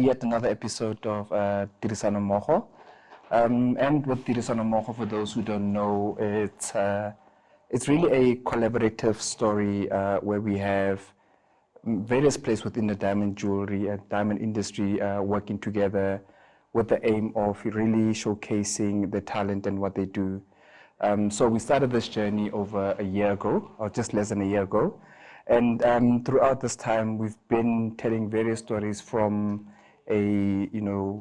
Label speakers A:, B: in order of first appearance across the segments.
A: yet another episode of Tirisano Mmogo. And with Tirisano Mmogo, for those who don't know, it's really a collaborative story where we have various players within the diamond jewelry and diamond industry working together with the aim of really showcasing the talent and what they do. So we started this journey over a year ago, or just less than a year ago. And throughout this time, we've been telling various stories from a,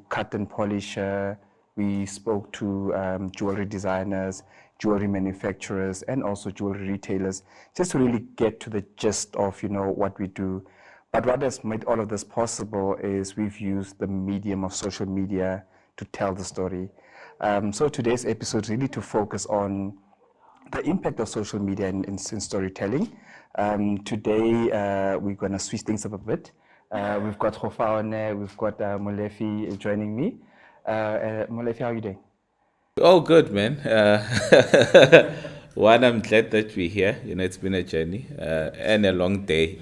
A: cut and polisher. We spoke to jewelry designers, jewelry manufacturers, and also jewelry retailers, just to really get to the gist of, what we do. But what has made all of this possible is we've used the medium of social media to tell the story. So today's episode is really to focus on the impact of social media in storytelling. Today, we're going to switch things up a bit. We've got Hofaone, we've got Molefi joining me. Molefi, how are you doing?
B: Oh, good, man. One, I'm glad that we're here. It's been a journey and a long day.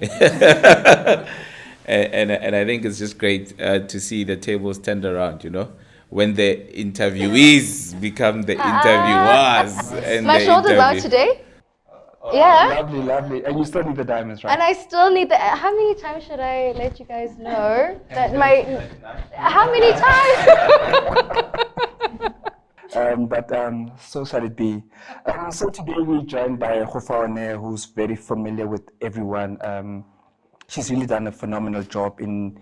B: and I think it's just great to see the tables turned around, when the interviewees become the interviewers. And
C: my shoulders out today. Yeah.
A: Lovely. And you still need the diamonds, right?
C: And I still need the. How many times should I let you guys know that my? How many times?
A: But so shall it be. So today we're joined by Hofaone, who's very familiar with everyone. She's really done a phenomenal job in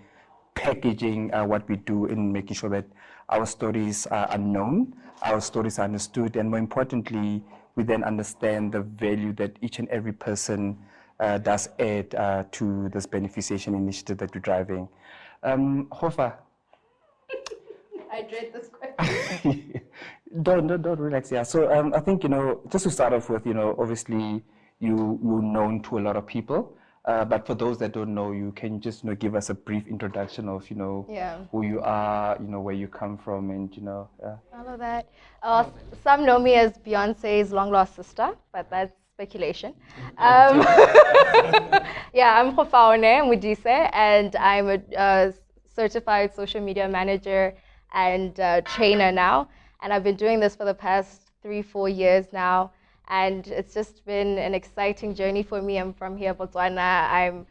A: packaging what we do, in making sure that our stories are known, our stories are understood, and more importantly, we then understand the value that each and every person does add to this beneficiation initiative that we're driving. Hofa.
C: I dread this question.
A: Don't relax. Yeah. So I think just to start off with, obviously you're known to a lot of people, but for those that don't know you, can you just give us a brief introduction of who you are, where you come from, and
C: All of that. Some know me as Beyonce's long lost sister, but that's speculation. Yeah, I'm Hofaone Mudise, and I'm a certified social media manager and trainer now, and I've been doing this for the past 3-4 years now, and it's just been an exciting journey for me. I'm from here, Botswana. I'm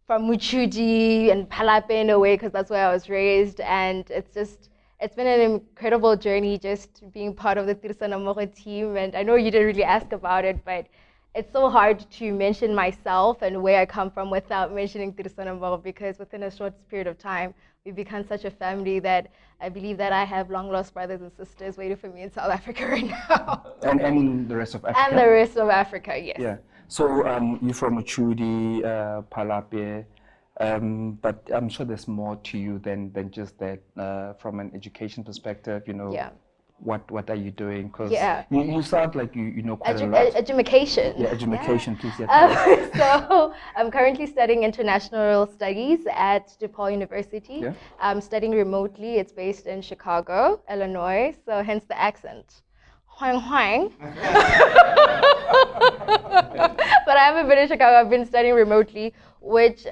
C: from Muchudi and Palape in a way, because that's where I was raised, and it's been an incredible journey just being part of the Tirisano Mmogo team. And I know you didn't really ask about it, but it's so hard to mention myself and where I come from without mentioning Tirisano Mmogo, because within a short period of time, we've become such a family that I believe that I have long lost brothers and sisters waiting for me in South Africa right now.
A: And in the rest of Africa.
C: And the rest of Africa, yes.
A: Yeah. So you're from Uchudi, Palape, but I'm sure there's more to you than just that. From an education perspective,
C: Yeah.
A: What are you doing? Because
C: Yeah.
A: you sound like you know quite a lot.
C: Education.
A: Yeah, education, please. Yeah.
C: So I'm currently studying international studies at DePaul University.
A: Yeah.
C: I'm studying remotely. It's based in Chicago, Illinois, so hence the accent. Huang huang. But I haven't been in Chicago. I've been studying remotely, which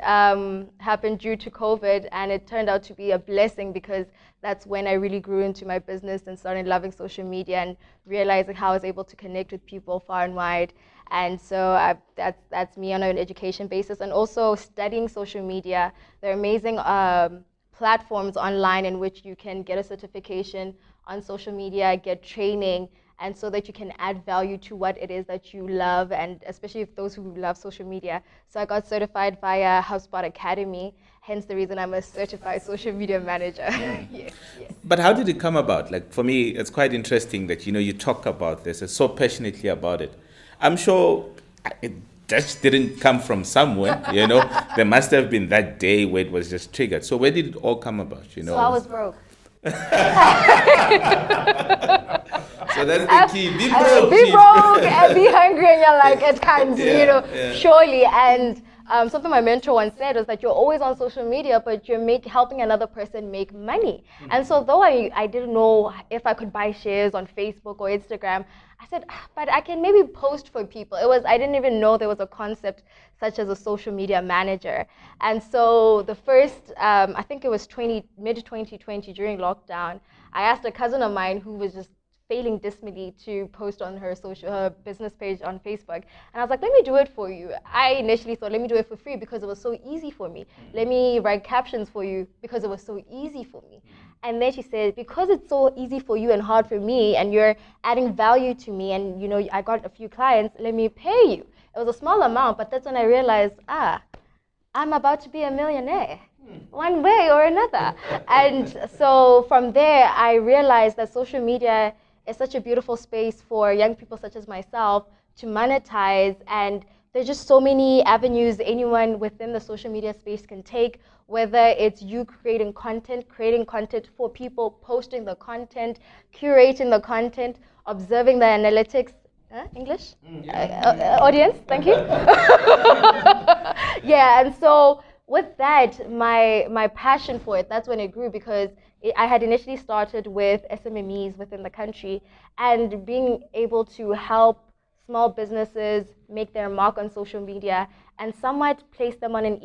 C: happened due to COVID, and it turned out to be a blessing, because that's when I really grew into my business and started loving social media and realizing how I was able to connect with people far and wide. And so that's me on an education basis, and also studying social media. There are amazing platforms online in which you can get a certification on social media, get training, and so that you can add value to what it is that you love, and especially if those who love social media. So I got certified via HubSpot Academy, hence the reason I'm a certified social media manager. Yes.
B: But how did it come about? Like, for me, it's quite interesting that, you talk about this so passionately about it. I'm sure it just didn't come from somewhere, There must have been that day where it was just triggered. So where did it all come about,
C: So I was broke.
B: So that's the key. Be broke
C: and be hungry, and you're like, at times, surely. And something my mentor once said was that you're always on social media, but you're helping another person make money. And so though I didn't know if I could buy shares on Facebook or Instagram, I said, but I can maybe post for people. I didn't even know there was a concept such as a social media manager. And so the first, I think it was mid-2020 during lockdown, I asked a cousin of mine who was just failing dismally to post on her business page on Facebook. And I was like, let me do it for you. I initially thought, let me do it for free because it was so easy for me. Let me write captions for you because it was so easy for me. And then she said, because it's so easy for you and hard for me, and you're adding value to me, and I got a few clients, let me pay you. It was a small amount, but that's when I realized, I'm about to be a millionaire, one way or another. And so from there, I realized that social media is such a beautiful space for young people such as myself to monetize, and there's just so many avenues anyone within the social media space can take, whether it's you creating content for people, posting the content, curating the content, observing the analytics. English? Audience, thank you. Yeah, and so with that, my passion for it, that's when it grew, because I had initially started with SMMEs within the country, and being able to help small businesses make their mark on social media and somewhat place them on an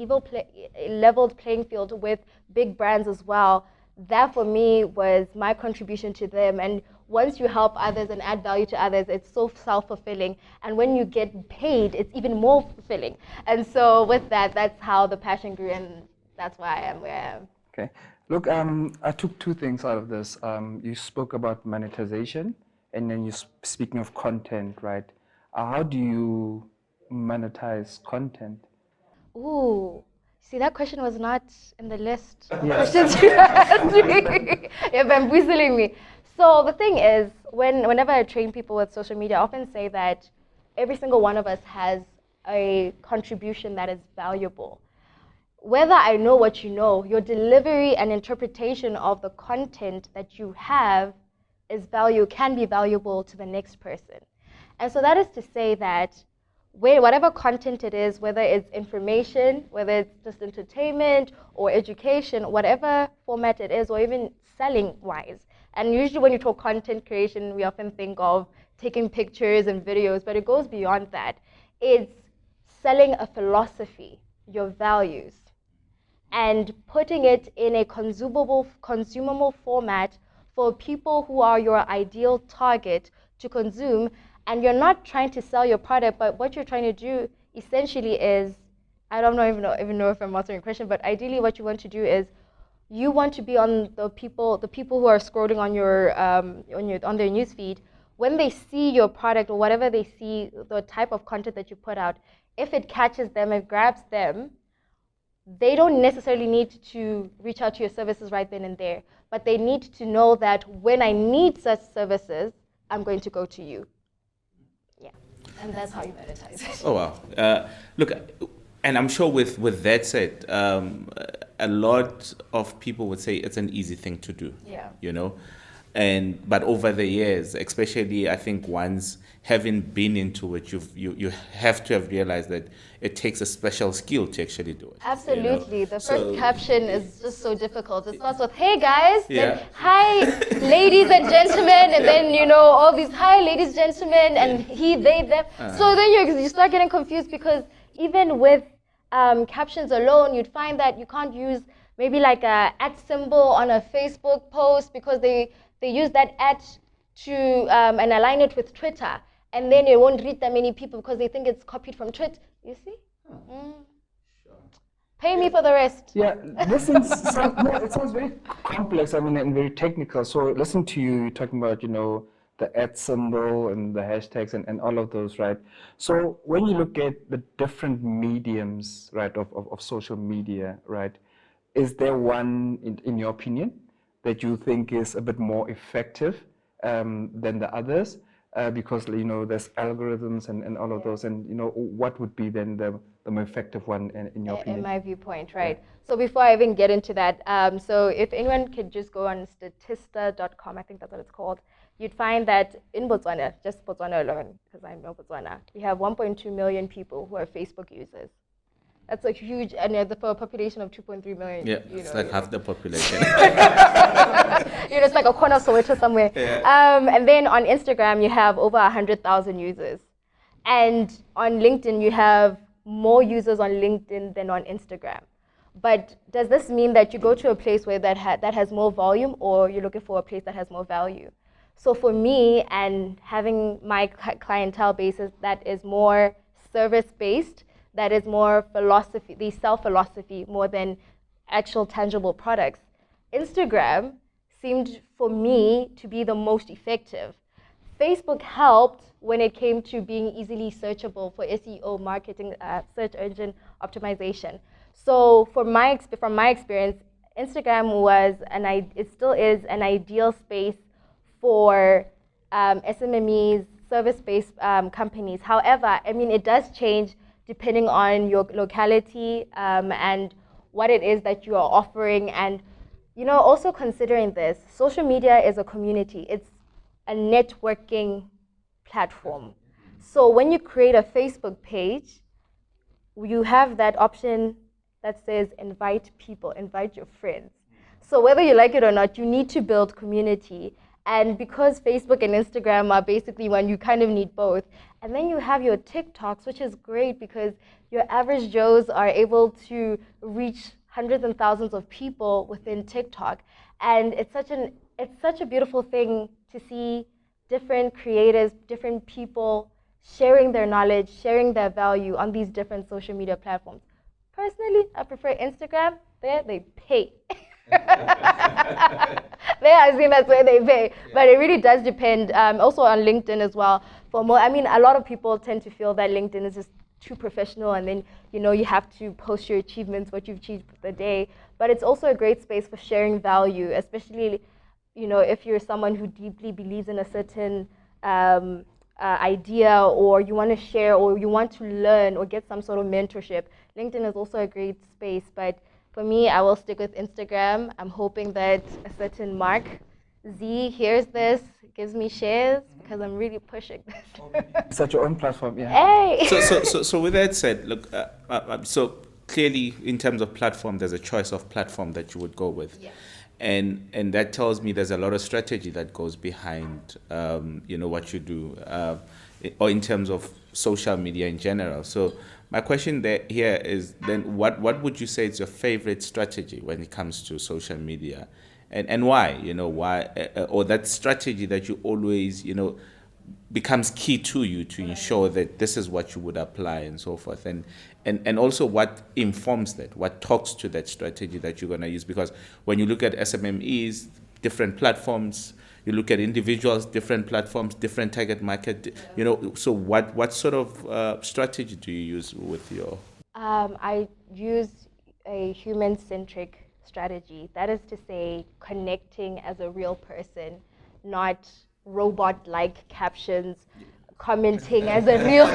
C: leveled playing field with big brands as well. That for me was my contribution to them. And once you help others and add value to others, it's so self-fulfilling. And when you get paid, it's even more fulfilling. And so with that, that's how the passion grew, and that's why I am where I am.
A: Okay. Look, I took two things out of this. You spoke about monetization, and then speaking of content, right? How do you monetize content?
C: Ooh, see, that question was not in the list of questions you asked me. You're bamboozling me. So the thing is, whenever I train people with social media, I often say that every single one of us has a contribution that is valuable. Whether I know what you know, your delivery and interpretation of the content that you have can be valuable to the next person. And so that is to say that whatever content it is, whether it's information, whether it's just entertainment or education, whatever format it is, or even selling-wise. And usually when you talk content creation, we often think of taking pictures and videos, but it goes beyond that. It's selling a philosophy, your values, and putting it in a consumable format for people who are your ideal target to consume. And you're not trying to sell your product, but what you're trying to do essentially is, I don't even know if I'm answering your question, but ideally what you want to do is, you want to be on the people who are scrolling on their newsfeed. When they see your product or whatever they see, the type of content that you put out, if it catches them, it grabs them, they don't necessarily need to reach out to your services right then and there, but they need to know that when I need such services, I'm going to go to you. Yeah, and that's how you monetize it.
B: Oh, wow. Look, and I'm sure with that said, a lot of people would say it's an easy thing to do.
C: Yeah.
B: But over the years, especially I think once having been into it, you have to have realized that it takes a special skill to actually do it.
C: Absolutely. The first caption is just so difficult. It starts with, hey guys, then hi ladies and gentlemen, and then all these hi ladies, gentlemen, and he, they, them. So then you start getting confused, because even with captions alone, you'd find that you can't use maybe like a @ symbol on a Facebook post, because they use that @ to and align it with Twitter, and then it won't reach that many people because they think it's copied from Twitter. You see? Pay me for the rest.
A: Yeah, it sounds very complex, and very technical. So listen to you talking about, the @ symbol and the hashtags and all of those, right? So when you look at the different mediums, right, of social media, right, is there one, in your opinion, that you think is a bit more effective than the others? Because there's algorithms and all of those, and what would be then the more effective one in your opinion?
C: In my viewpoint, right? So before I even get into that, so if anyone could just go on statista.com, I think that's what it's called, you'd find that in Botswana, just Botswana alone, because I know Botswana, we have 1.2 million people who are Facebook users. That's a huge, and for a population of 2.3 million.
B: Yeah, it's like half the population.
C: It's like a corner of Soweto somewhere.
B: Yeah.
C: And then on Instagram, you have over 100,000 users. And on LinkedIn, you have more users on LinkedIn than on Instagram. But does this mean that you go to a place where that has more volume, or you're looking for a place that has more value? So for me, and having my clientele basis that is more service-based, that is more philosophy, the self-philosophy more than actual tangible products, Instagram seemed for me to be the most effective. Facebook helped when it came to being easily searchable for SEO marketing, search engine optimization. So from my experience, Instagram was, it still is an ideal space for SMMEs, service-based companies. However, I mean, it does change depending on your locality and what it is that you are offering. And, also considering this, social media is a community. It's a networking platform. So when you create a Facebook page, you have that option that says invite people, invite your friends. So whether you like it or not, you need to build community. And because Facebook and Instagram are basically one, you kind of need both. And then you have your TikToks, which is great because your average Joes are able to reach hundreds and thousands of people within TikTok. And it's such a beautiful thing to see different creators, different people sharing their knowledge, sharing their value on these different social media platforms. Personally, I prefer Instagram. There, they pay. There, I've seen that's where they pay. But it really does depend. Also on LinkedIn as well. For more, I mean, a lot of people tend to feel that LinkedIn is just too professional, and then you have to post your achievements, what you've achieved for the day. But it's also a great space for sharing value, especially if you're someone who deeply believes in a certain idea, or you want to share, or you want to learn or get some sort of mentorship. LinkedIn is also a great space, but for me, I will stick with Instagram. I'm hoping that a certain Mark Z hears this, gives me shares, because I'm really pushing this.
A: Such your own platform, yeah.
C: Hey!
B: So with that said, look, so clearly in terms of platform, there's a choice of platform that you would go with.
C: Yeah.
B: And that tells me there's a lot of strategy that goes behind, what you do, or in terms of social media in general. So my question here is then, what would you say is your favorite strategy when it comes to social media, and why? Why, or that strategy that you always, becomes key to you to ensure that this is what you would apply and so forth, and also what informs that, what talks to that strategy that you're going to use. Because when you look at SMMEs, different platforms, you look at individuals, different platforms, different target market, so what sort of strategy do you use with your?
C: I use a human-centric strategy. That is to say, connecting as a real person, not robot-like captions, commenting as a real,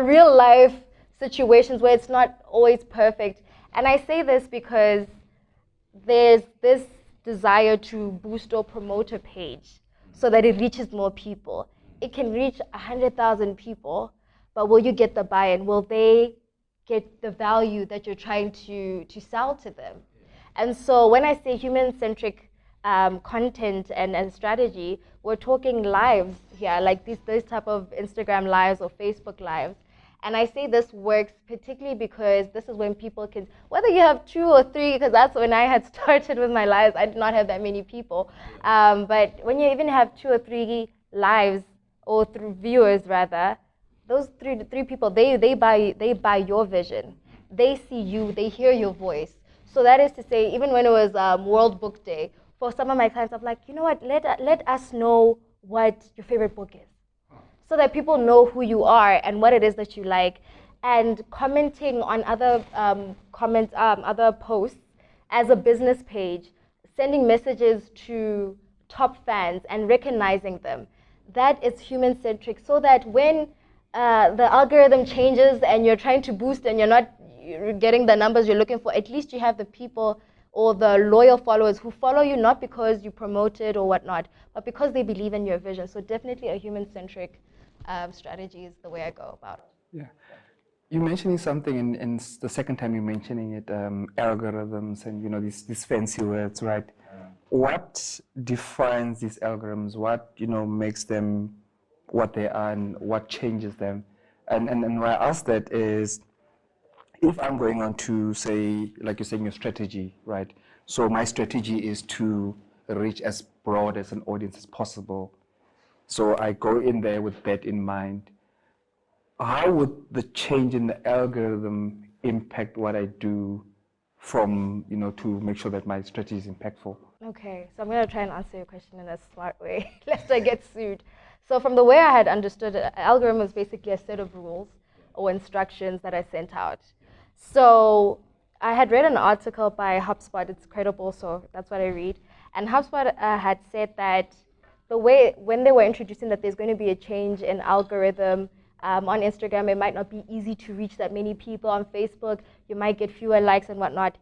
C: real life situations where it's not always perfect. And I say this because there's this desire to boost or promote a page so that it reaches more people. It can reach 100,000 people, but will you get the buy-in? Will they get the value that you're trying to sell to them? And so when I say human-centric content and strategy, we're talking lives here, like these type of Instagram lives or Facebook lives. And I say this works particularly because this is when people can, whether you have 2 or 3, because that's when I had started with my lives, I did not have that many people. But when you even have 2 or 3 lives, or viewers rather, those three people, they buy your vision. They see you, they hear your voice. So that is to say, even when it was World Book Day, for some of my clients, I'm like, you know what, let us know what your favorite book is, so that people know who you are and what it is that you like. And commenting on other other posts as a business page, sending messages to top fans and recognizing them. That is human-centric, so that when the algorithm changes and you're trying to boost and you're getting the numbers you're looking for, at least you have the people or the loyal followers who follow you not because you promote it or whatnot, but because they believe in your vision. So definitely a human-centric strategy is the way I go about it.
A: Yeah. You're mentioning something the second time you're mentioning it, algorithms and these fancy words, right? What defines these algorithms? What makes them what they are, and what changes them? And why I ask that is, if I'm going on to say, like you're saying, your strategy, right? So my strategy is to reach as broad as an audience as possible. So I go in there with that in mind. How would the change in the algorithm impact what I do from, to make sure that my strategy is impactful?
C: Okay, so I'm going to try and answer your question in a smart way, lest I get sued. So from the way I had understood it, an algorithm is basically a set of rules or instructions that I sent out. So I had read an article by HubSpot. It's credible, so that's what I read. And HubSpot had said that the way when they were introducing that there's going to be a change in algorithm on Instagram, it might not be easy to reach that many people. On Facebook, you might get fewer likes and whatnot.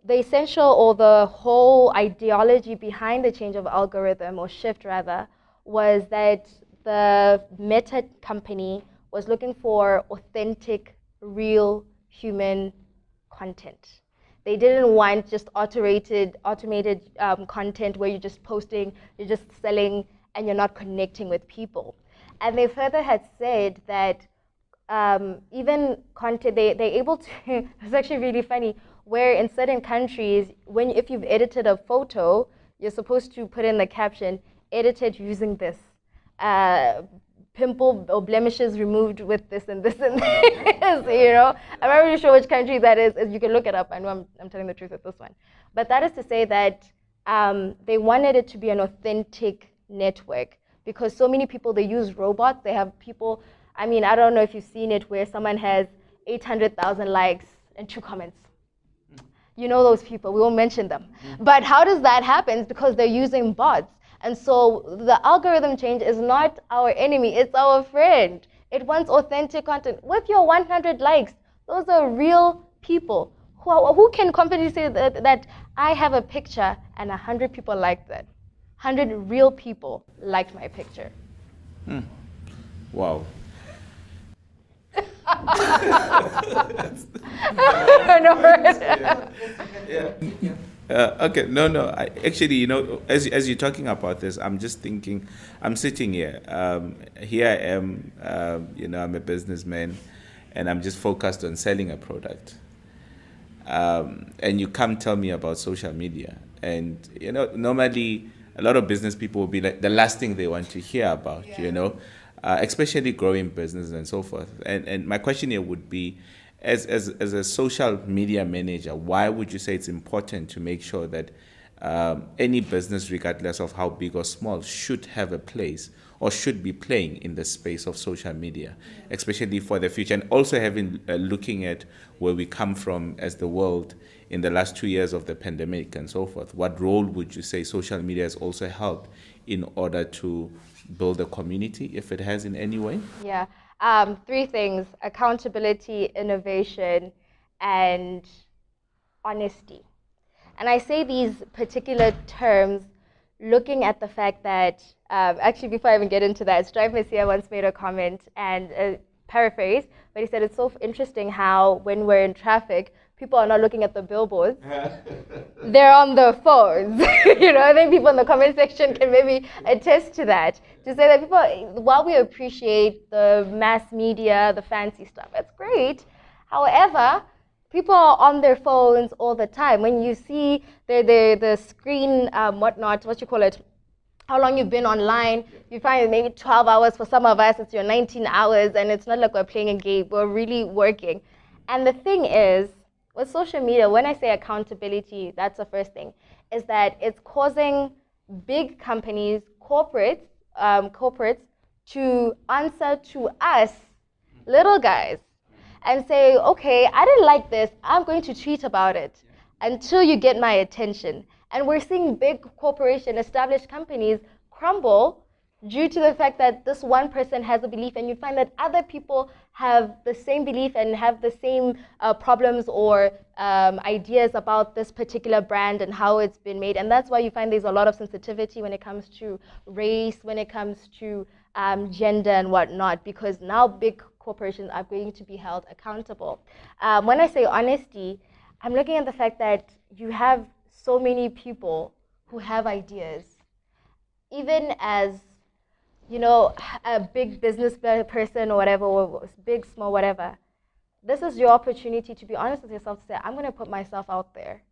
C: The essential or the whole ideology behind the change of algorithm, or shift rather, was that the Meta company was looking for authentic, real human content. They didn't want just automated content where you're just posting, you're just selling, and you're not connecting with people. And they further had said that even content, they're able to, it's actually really funny, where in certain countries, if you've edited a photo, you're supposed to put in the caption, edited using this. Pimple or blemishes removed with this and this and this, I'm not really sure which country that is. You can look it up. I know I'm telling the truth with this one. But that is to say that they wanted it to be an authentic network, because so many people, they use robots. They have people, I don't know if you've seen it, where someone has 800,000 likes and 2 comments. You know those people, we won't mention them. But how does that happen? It's because they're using bots. And so the algorithm change is not our enemy, it's our friend. It wants authentic content. With your 100 likes, those are real people. Who can confidently say that I have a picture and 100 people liked that? 100 real people liked my picture.
B: Wow. Okay, no. Actually, as you're talking about this, I'm just thinking, I'm sitting here. Here I am, I'm a businessman, and I'm just focused on selling a product. And you come tell me about social media. And, normally a lot of business people will be like, the last thing they want to hear about, especially growing business and so forth. And my question here would be, as a social media manager, why would you say it's important to make sure that any business, regardless of how big or small, should have a place or should be playing in the space of social media, especially for the future, and also looking at where we come from as the world in the last 2 years of the pandemic and so forth? What role would you say social media has also helped in order to build a community, if it has in any way?
C: Yeah. 3 things: accountability, innovation, and honesty. And I say these particular terms looking at the fact that, actually, before I even get into that, Strive Messiah once made a comment, and paraphrase, but he said it's so interesting how when we're in traffic, people are not looking at the billboards. They're on their phones. I think people in the comment section can maybe attest to that. To say that people, while we appreciate the mass media, the fancy stuff, it's great. However, people are on their phones all the time. When you see the screen, how long you've been online, you find maybe 12 hours. For some of us, it's your 19 hours, and it's not like we're playing a game. We're really working. And the thing is, with social media, when I say accountability, that's the first thing, is that it's causing big companies, corporates, to answer to us, little guys, and say, okay, I didn't like this, I'm going to tweet about it until you get my attention. And we're seeing big corporation, established companies crumble due to the fact that this one person has a belief, and you find that other people have the same belief and have the same problems or ideas about this particular brand and how it's been made. And that's why you find there's a lot of sensitivity when it comes to race, when it comes to gender and whatnot, because now big corporations are going to be held accountable. When I say honesty, I'm looking at the fact that you have so many people who have ideas. Even as, you know, a big business person or whatever, or big, small, whatever, this is your opportunity to be honest with yourself, to say, I'm going to put myself out there.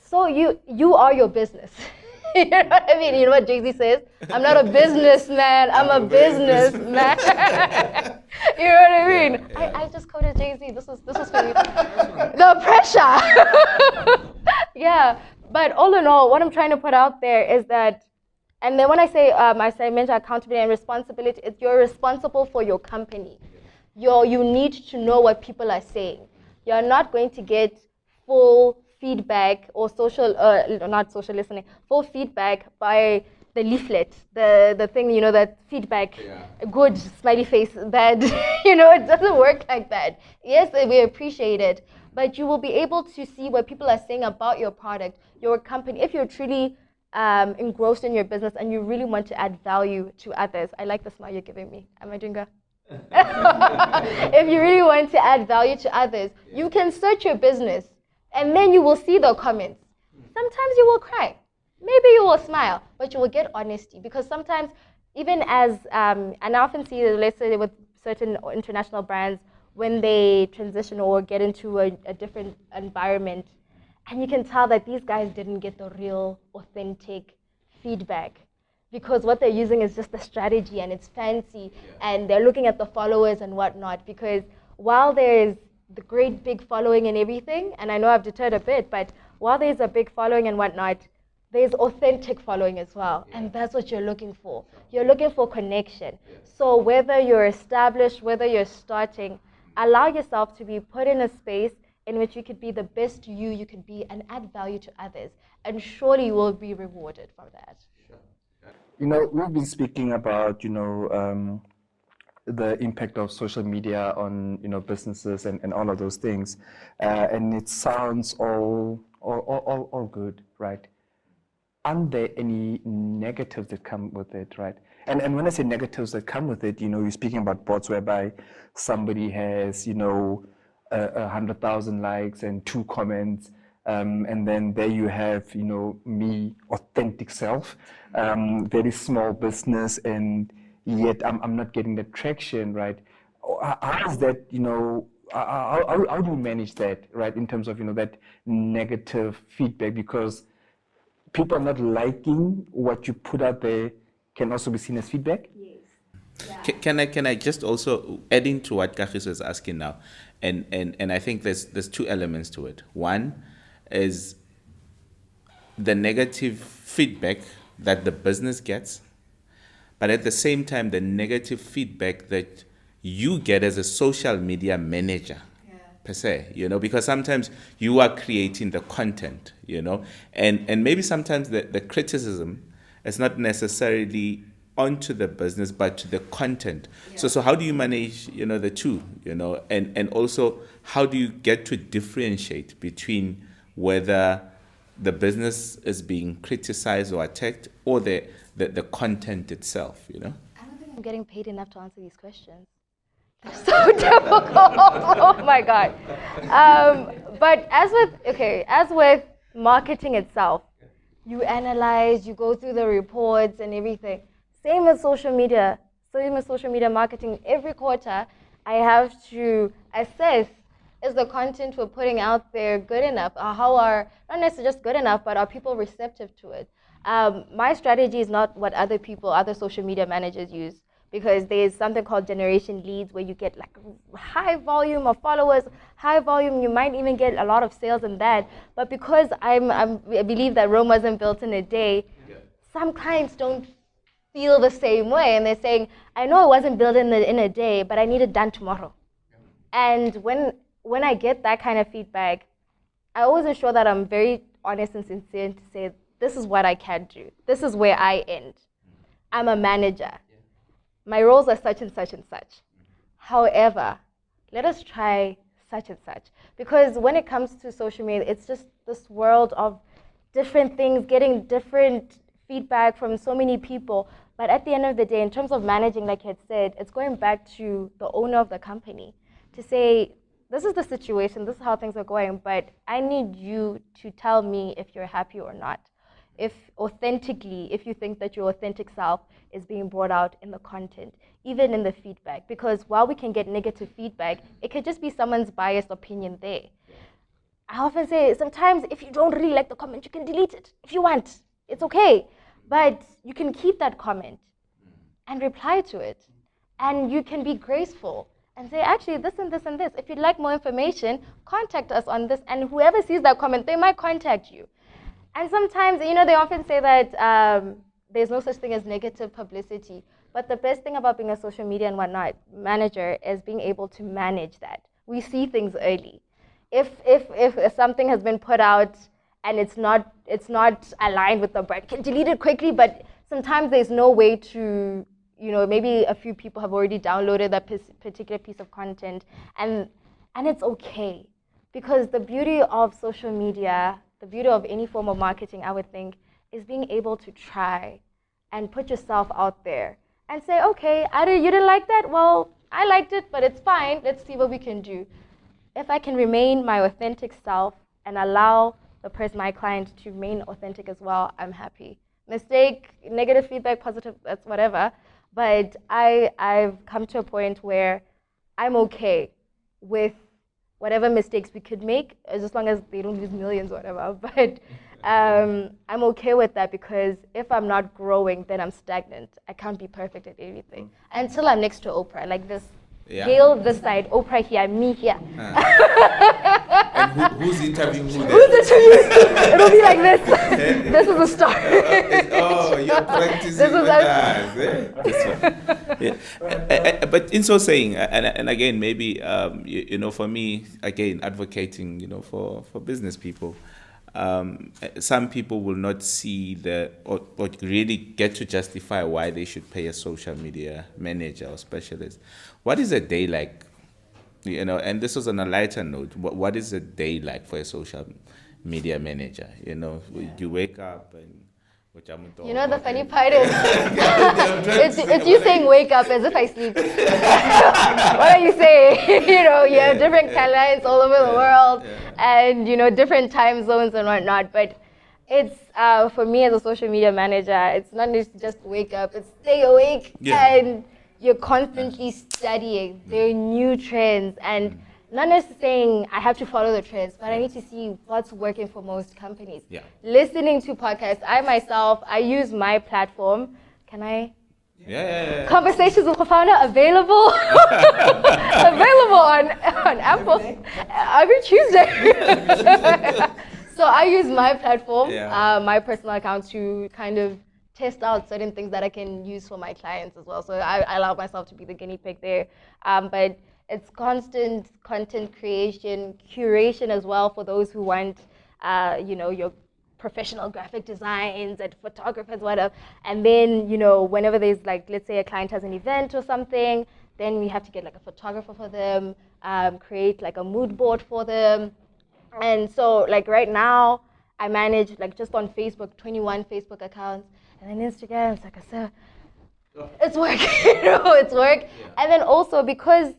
C: So you are your business. You know what I mean? You know what Jay-Z says? I'm not a businessman, I'm a businessman. You know what I mean? I just quoted Jay-Z. This was for you. The pressure. Yeah, but all in all, what I'm trying to put out there is that, and then when I say mention accountability and responsibility, it's you're responsible for your company. You need to know what people are saying. You're not going to get full feedback or not social listening, full feedback by the leaflet, the thing, you know, that feedback, good, smiley face, bad, you know, it doesn't work like that. Yes, we appreciate it, but you will be able to see what people are saying about your product, your company, if you're truly engrossed in your business and you really want to add value to others. I like the smile you're giving me. Am I doing good? If you really want to add value to others, you can search your business and then you will see the comments. Sometimes you will cry. Maybe you will smile, but you will get honesty, because sometimes, even as, and I often see, let's say with certain international brands, when they transition or get into a different environment, and you can tell that these guys didn't get the real, authentic feedback, because what they're using is just a strategy and it's fancy, and they're looking at the followers and whatnot, because while there's the great big following and everything, and I know I've deterred a bit, but while there's a big following and whatnot, there's authentic following as well, and that's what you're looking for. You're looking for connection. So whether you're established, whether you're starting, allow yourself to be put in a space in which you could be the best you could be and add value to others, and surely you will be rewarded for that.
A: You know, we've been speaking about, the impact of social media on, businesses and all of those things, and it sounds all good, right? Aren't there any negatives that come with it, right? And when I say negatives that come with it, you're speaking about bots whereby somebody has, 100,000 likes and 2 comments, and then there you have, me, authentic self, very small business, and yet I'm not getting the traction, right? How is that, how do you manage that, right, in terms of, that negative feedback? Because people not liking what you put out there can also be seen as feedback.
C: Yes.
B: Can I just also add into what Kagiso is asking now, and I think there's 2 elements to it. One is the negative feedback that the business gets, but at the same time the negative feedback that you get as a social media manager. Per se, because sometimes you are creating the content, and maybe sometimes the criticism is not necessarily onto the business, but to the content. So how do you manage, the two, and also how do you get to differentiate between whether the business is being criticized or attacked or the content itself,
C: I don't think I'm getting paid enough to answer these questions. So difficult. Oh my God. But as with marketing itself, you analyze, you go through the reports and everything. Same with social media marketing. Every quarter, I have to assess, is the content we're putting out there good enough? Not necessarily just good enough, but are people receptive to it? My strategy is not what other social media managers use, because there's something called generation leads, where you get like high volume of followers, high volume, you might even get a lot of sales in that. But because I believe that Rome wasn't built in a day, some clients don't feel the same way, and they're saying, I know it wasn't built in a day, but I need it done tomorrow. And when I get that kind of feedback, I always ensure that I'm very honest and sincere to say, this is what I can do. This is where I end. I'm a manager. My roles are such and such and such. However, let us try such and such. Because when it comes to social media, it's just this world of different things, getting different feedback from so many people. But at the end of the day, in terms of managing, like you had said, it's going back to the owner of the company to say, this is the situation, this is how things are going, but I need you to tell me if you're happy or not. If authentically, if you think that your authentic self is being brought out in the content, even in the feedback. Because while we can get negative feedback, it could just be someone's biased opinion there. I often say, sometimes if you don't really like the comment, you can delete it if you want. It's okay. But you can keep that comment and reply to it. And you can be graceful and say, actually, this and this and this. If you'd like more information, contact us on this. And whoever sees that comment, they might contact you. And sometimes, they often say that there's no such thing as negative publicity. But the best thing about being a social media and whatnot manager is being able to manage that. We see things early. If something has been put out and it's not aligned with the brand, you can delete it quickly, but sometimes there's no way to, maybe a few people have already downloaded that particular piece of content, and it's okay. Because the beauty of social media, the beauty of any form of marketing, I would think, is being able to try and put yourself out there and say, okay, you didn't like that? Well, I liked it, but it's fine. Let's see what we can do. If I can remain my authentic self and allow my client to remain authentic as well, I'm happy. Mistake, negative feedback, positive, that's whatever. But I've come to a point where I'm okay with whatever mistakes we could make, as long as they don't lose millions or whatever. But I'm okay with that, because if I'm not growing, then I'm stagnant. I can't be perfect at everything. Until I'm next to Oprah, like this. Yeah. Gail this side, Oprah here, me here.
B: And who's interviewing who?
C: Who's interviewing? It'll be like this. This is the start.
B: You're practicing with us. Yeah. But in so saying, and again, maybe, for me, again, advocating, for business people, some people will not see or really get to justify why they should pay a social media manager or specialist. What is a day like? And this was on a lighter note. What is a day like for a social media manager? You wake up and.
C: The funny part is, it's you saying wake up as if I sleep. What are you saying? You have different clients all over the world, and different time zones and whatnot. But it's for me as a social media manager, it's not just wake up; it's stay awake, and you're constantly studying. There are new trends, and not necessarily saying I have to follow the trends, but I need to see what's working for most companies. Yeah. Listening to podcasts, I use my platform. Can I?
B: Yeah.
C: Conversations with Co-Founder available on Apple every Tuesday. So I use my platform, my personal account, to kind of test out certain things that I can use for my clients as well. So I allow myself to be the guinea pig there. But it's constant content creation, curation as well for those who want, your professional graphic designs and photographers, whatever. And then, whenever there's let's say a client has an event or something, then we have to get a photographer for them, create a mood board for them. And so right now, I manage just on Facebook, 21 Facebook accounts, and then Instagram. It's I said, it's work, it's work. Yeah. And then also because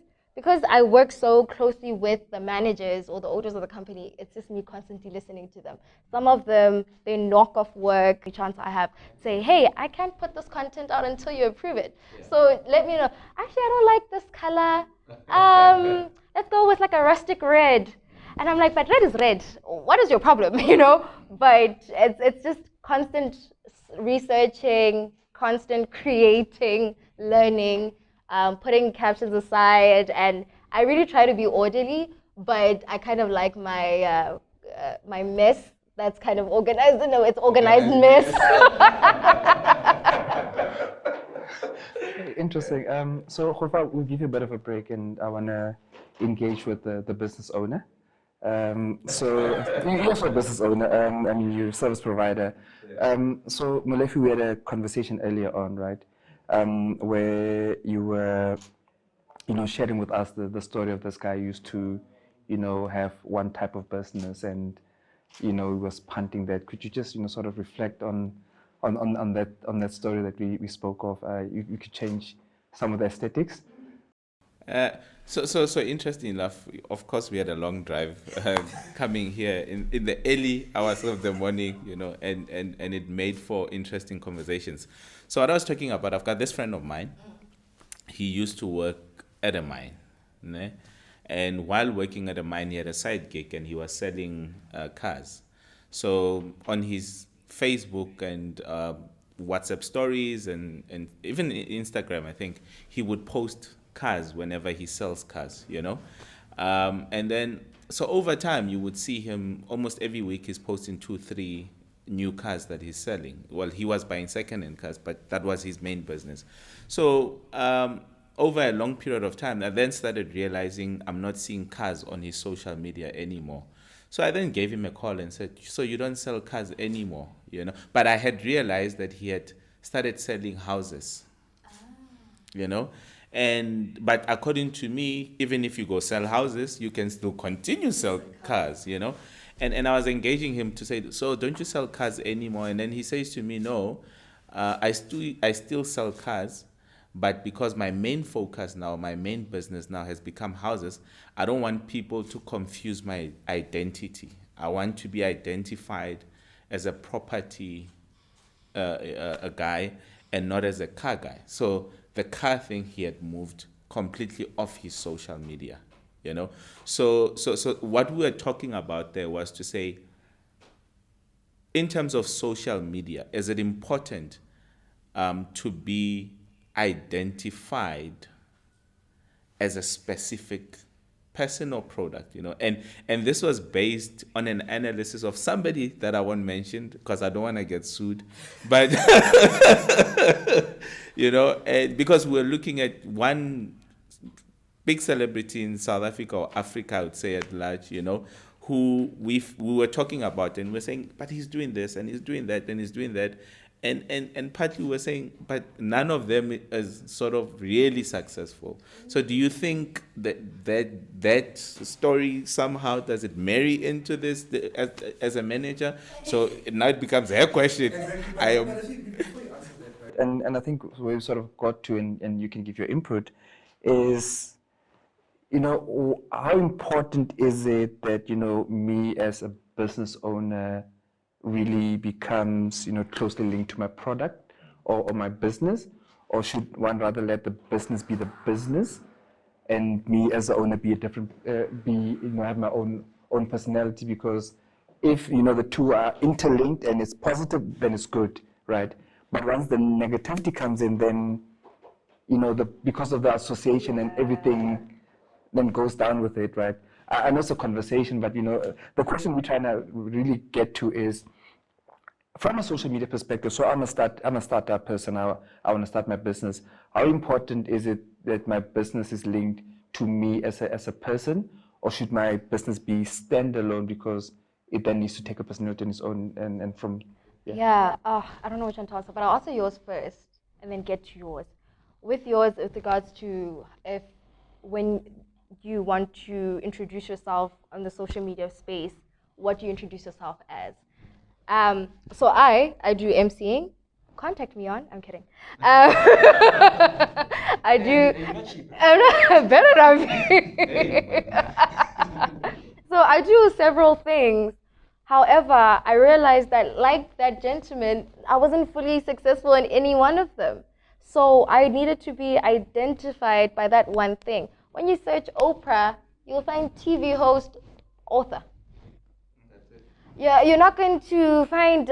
C: I work so closely with the managers or the owners of the company, it's just me constantly listening to them. Some of them, they knock off work. The chance I have, say, hey, I can't put this content out until you approve it. Yeah. So let me know. Actually, I don't like this color. Let's go with a rustic red. And I'm but red is red. What is your problem, But it's just constant researching, constant creating, learning, putting captions aside, and I really try to be orderly, but I kind of like my my mess that's kind of organized. No, it's organized mess.
A: Interesting. So, Khulfa, we'll give you a bit of a break, and I want to engage with the business owner. So, you're also a business owner, you're a service provider. So, Molefi, we had a conversation earlier on, right? Where you were, sharing with us the story of this guy who used to, have one type of business, and, he was punting that. Could you just, sort of reflect on on that story that we spoke of. You could change some of the aesthetics.
B: So interesting enough. Of course, we had a long drive coming here in the early hours of the morning, and it made for interesting conversations. So what I was talking about, I've got this friend of mine. He used to work at a mine, né? And while working at a mine, he had a side gig and he was selling cars. So on his Facebook and WhatsApp stories and even Instagram, I think, he would post cars whenever he sells cars, and then so over time you would see him almost every week he's posting 2-3 new cars that he's selling. Well, he was buying second-hand cars, but that was his main business. So over a long period of time, I then started realizing I'm not seeing cars on his social media anymore. So I then gave him a call and said, so you don't sell cars anymore, But I had realized that he had started selling houses, But according to me, even if you go sell houses, you can still continue sell cars, And I was engaging him to say, so don't you sell cars anymore? And then he says to me, no, I still sell cars, but because my main focus now, my main business now has become houses, I don't want people to confuse my identity. I want to be identified as a property a guy and not as a car guy. So the car thing, he had moved completely off his social media, So what we were talking about there was to say, in terms of social media, is it important to be identified as a specific person or product, and this was based on an analysis of somebody that I won't mention because I don't want to get sued, but and because we're looking at one big celebrity in South Africa or Africa, I would say at large, who we were talking about, and we're saying, but he's doing this and he's doing that and he's doing that. And partly we're saying, but none of them is sort of really successful. So do you think that story somehow, does it marry into this as a manager? So now it becomes her question.
A: And I think where we sort of got to, and you can give your input, is, how important is it that, me as a business owner really becomes, closely linked to my product or my business? Or should one rather let the business be the business and me as the owner be a different, have my own personality? Because if, the two are interlinked and it's positive, then it's good, right? But once the negativity comes in, then, because of the association and everything then goes down with it, right? I know it's a conversation, but, the question we're trying to really get to is, from a social media perspective, so I'm a startup person, I want to start my business. How important is it that my business is linked to me as a person, or should my business be standalone because it then needs to take a personality on its own and from...
C: Yeah, I don't know which one to answer, but I'll answer yours first and then get to yours. With yours, with regards to when you want to introduce yourself on the social media space, what do you introduce yourself as? So I do MCing. Contact me on. I'm kidding. I do. I'm not better than me. So I do several things. However, I realized that, like that gentleman, I wasn't fully successful in any one of them. So I needed to be identified by that one thing. When you search Oprah, you'll find TV host, author. Yeah, you're not going to find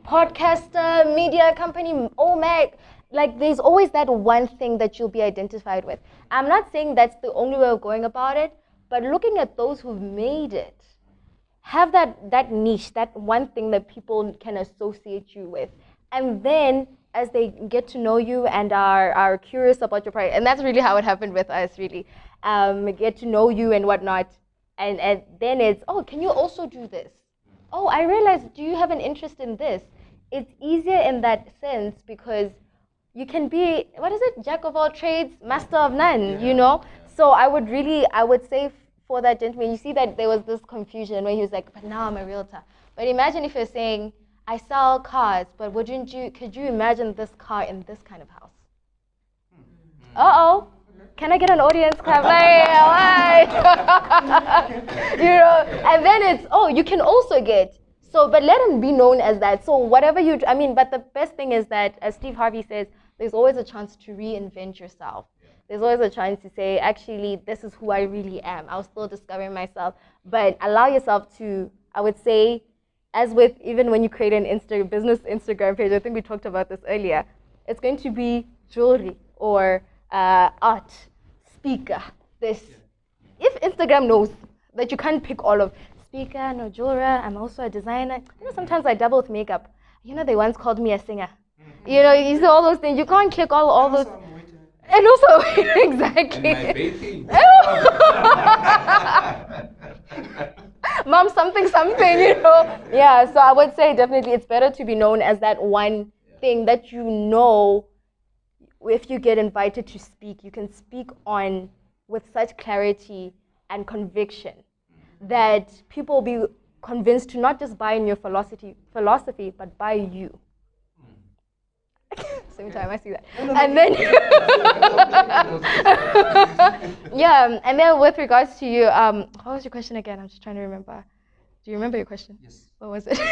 C: podcaster, media company, OMAG. Like, there's always that one thing that you'll be identified with. I'm not saying that's the only way of going about it, but looking at those who've made it, have that niche, that one thing that people can associate you with. And then, as they get to know you and are curious about your product, and that's really how it happened with us, really. Get to know you and whatnot. And then it's, oh, can you also do this? Oh, I realized, do you have an interest in this? It's easier in that sense because you can be, what is it? Jack of all trades, master of none, So I would say for that gentleman, you see that there was this confusion where he was like, but now I'm a realtor. But imagine if you're saying, I sell cars, but could you imagine this car in this kind of house? Uh-oh. Can I get an audience clap? Like, what? And then it's, you can also get, but let them be known as that. So whatever but the best thing is that, as Steve Harvey says, there's always a chance to reinvent yourself. There's always a chance to say, actually, this is who I really am. I was still discovering myself. But allow yourself to, I would say, as with even when you create an business Instagram page, I think we talked about this earlier, it's going to be jewelry or art, speaker, this. If Instagram knows that you can't pick all of speaker, no jewelry, I'm also a designer. Sometimes I dabble with makeup. They once called me a singer. You see all those things. You can't click all those. And also, exactly.
B: And my baking.
C: Mom, something, Yeah, so I would say definitely it's better to be known as that one thing that if you get invited to speak, you can speak on with such clarity and conviction that people will be convinced to not just buy in your philosophy, but buy you. Same time, I see that. And then, and then with regards to you, what was your question again? I'm just trying to remember. Do you remember your question?
A: Yes.
C: What was it?
A: Is it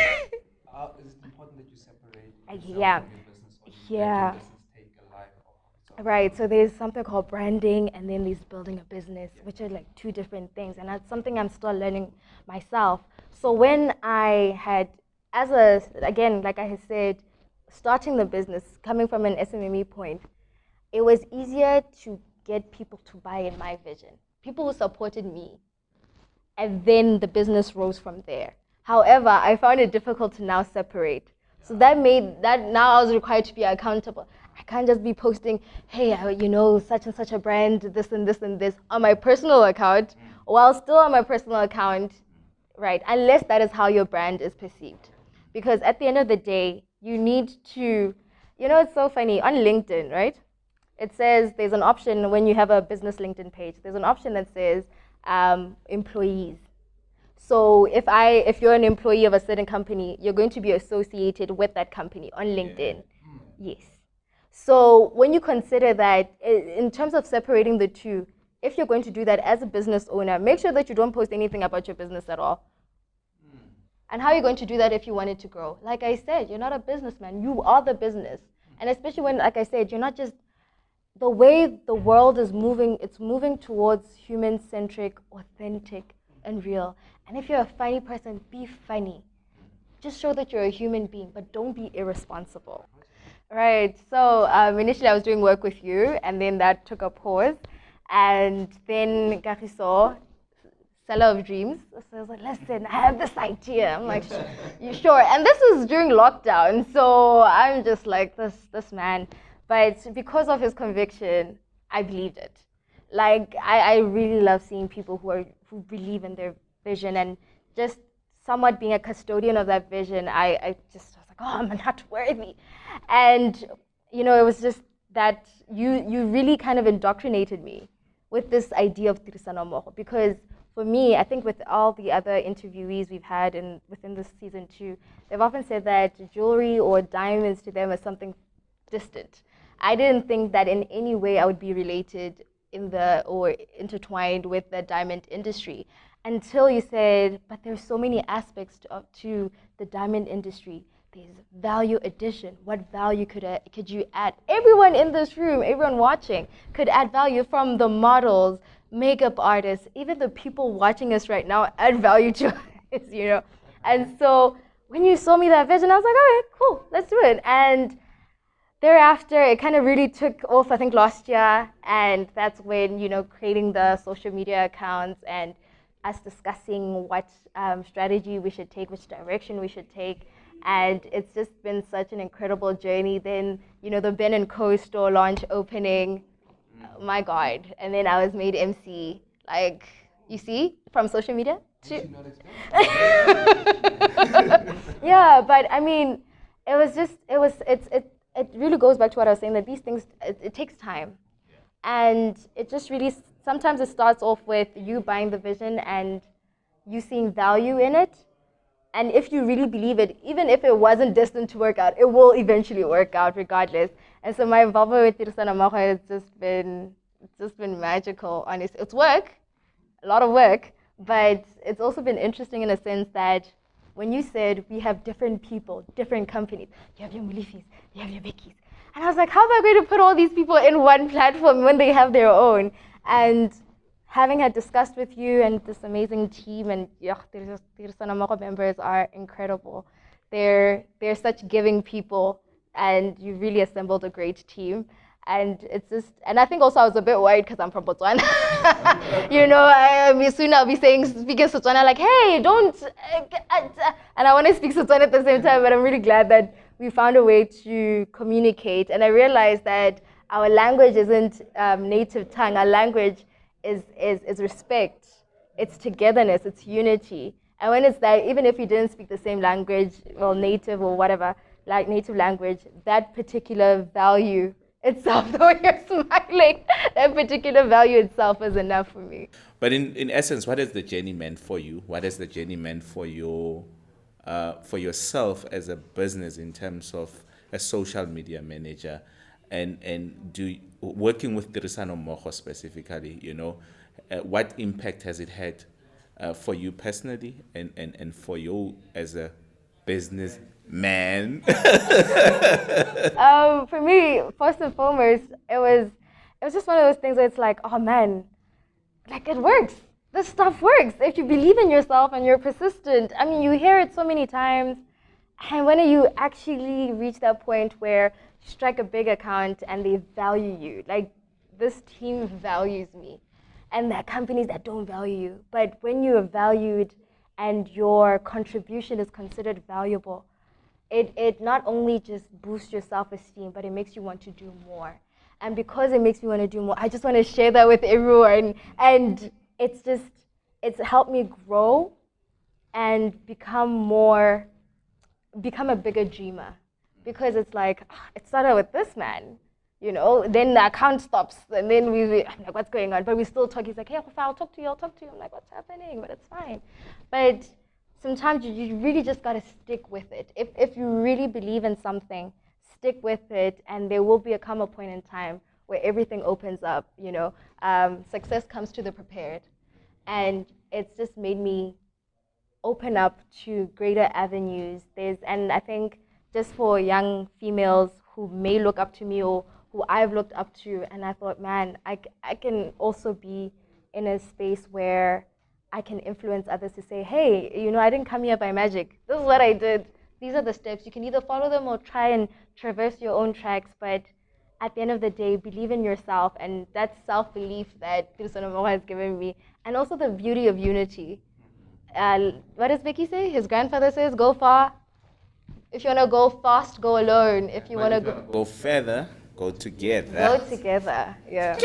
A: important that you separate yourself from your business, or you let your business take a life of its own?
C: Right, so there's something called branding and then there's building a business, which are like two different things. And that's something I'm still learning myself. So when I had, again, like I had said, starting the business, coming from an SMME point, it was easier to get people to buy in my vision. People who supported me, and then the business rose from there. However, I found it difficult to now separate. So that made that now I was required to be accountable. I can't just be posting, hey, such and such a brand, this and this and this on my personal account, while still on my personal account, right? Unless that is how your brand is perceived. Because at the end of the day, you need to, it's so funny, on LinkedIn, right? It says there's an option when you have a business LinkedIn page, there's an option that says employees. So if you're an employee of a certain company, you're going to be associated with that company on LinkedIn. Yes. So when you consider that, in terms of separating the two, if you're going to do that as a business owner, make sure that you don't post anything about your business at all. And how are you going to do that if you want it to grow? Like I said, you're not a businessman. You are the business. And especially when, like I said, you're not just, the way the world is moving, it's moving towards human-centric, authentic, and real. And if you're a funny person, be funny. Just show that you're a human being, but don't be irresponsible. Right, so initially I was doing work with you, and then that took a pause. And then Kagiso, seller of dreams. So I was like, listen, I have this idea. I'm like, you sure? And this was during lockdown, so I'm just like, this man. But because of his conviction, I believed it. Like, I really love seeing people who believe in their vision, and just somewhat being a custodian of that vision, I was like, oh, I'm not worthy. And, it was just that you really kind of indoctrinated me with this idea of Tirisano Mmogo, because for me, I think with all the other interviewees we've had within this season 2, they've often said that jewelry or diamonds to them is something distant. I didn't think that in any way I would be related or intertwined with the diamond industry until you said, but there's so many aspects to the diamond industry. There's value addition. What value could you add? Everyone in this room, everyone watching could add value, from the models, makeup artists, even the people watching us right now add value to us, And so when you saw me that vision, I was like, all right, cool, let's do it. And thereafter, it kind of really took off, I think, last year. And that's when, creating the social media accounts and us discussing what strategy we should take, which direction we should take. And it's just been such an incredible journey. Then, the Ben & Co. store launch opening, oh my God. And then I was made MC, like, you see, from social media. Yeah, but I mean, it really goes back to what I was saying, that these things, it takes time. And it just really, sometimes it starts off with you buying the vision and you seeing value in it. And if you really believe it, even if it wasn't destined to work out, it will eventually work out regardless. And so my involvement with Tirisano Mmogo has just been magical, honestly. It's work, a lot of work, but it's also been interesting in a sense that when you said we have different people, different companies, you have your Mulifis, you have your Beckies. And I was like, how am I going to put all these people in one platform when they have their own? And having had discussed with you and this amazing team, and Tirisano Mmogo members are incredible. They're such giving people, and you really assembled a great team. And it's just, and I think also I was a bit worried because I'm from Botswana. Soon I'll be speaking Setswana like, hey, don't, and I want to speak Setswana at the same time, but I'm really glad that we found a way to communicate. And I realized that our language isn't native tongue. Our language is respect. It's togetherness. It's unity. And when it's that, even if you didn't speak the same language, well, native or whatever, like native language, that particular value itself, though you're smiling, that particular value itself is enough for me.
B: But in essence, what has the journey meant for you? What has the journey meant for yourself as a business in terms of a social media manager, and working with Tirisano Mmogo specifically? What impact has it had for you personally and for you as a business man?
C: For me, first and foremost, it was just one of those things where it's like, oh man, like it works. This stuff works. If you believe in yourself and you're persistent. I mean, you hear it so many times. And when you actually reach that point where you strike a big account and they value you, like this team values me. And there are companies that don't value you. But when you are valued and your contribution is considered valuable, it not only just boosts your self-esteem, but it makes you want to do more. And because it makes me want to do more, I just want to share that with everyone. And it's helped me grow and become a bigger dreamer. Because it's like, it started with this man, then the account stops, and then I'm like, what's going on? But we still talk. He's like, hey, I'll talk to you. I'm like, what's happening? But it's fine. But sometimes you really just got to stick with it. If you really believe in something, stick with it, and there will come a point in time where everything opens up. Success comes to the prepared, and it's just made me open up to greater avenues. And I think just for young females who may look up to me or who I've looked up to, and I thought, man, I can also be in a space where I can influence others to say, hey, I didn't come here by magic. This is what I did. These are the steps. You can either follow them or try and traverse your own tracks. But at the end of the day, believe in yourself. And that self-belief that Tirisano Mmogo has given me. And also the beauty of unity. What does Becky say? His grandfather says, go far. If you want to go fast, go alone. If you want to
B: go further, go together.
C: Go together, yeah.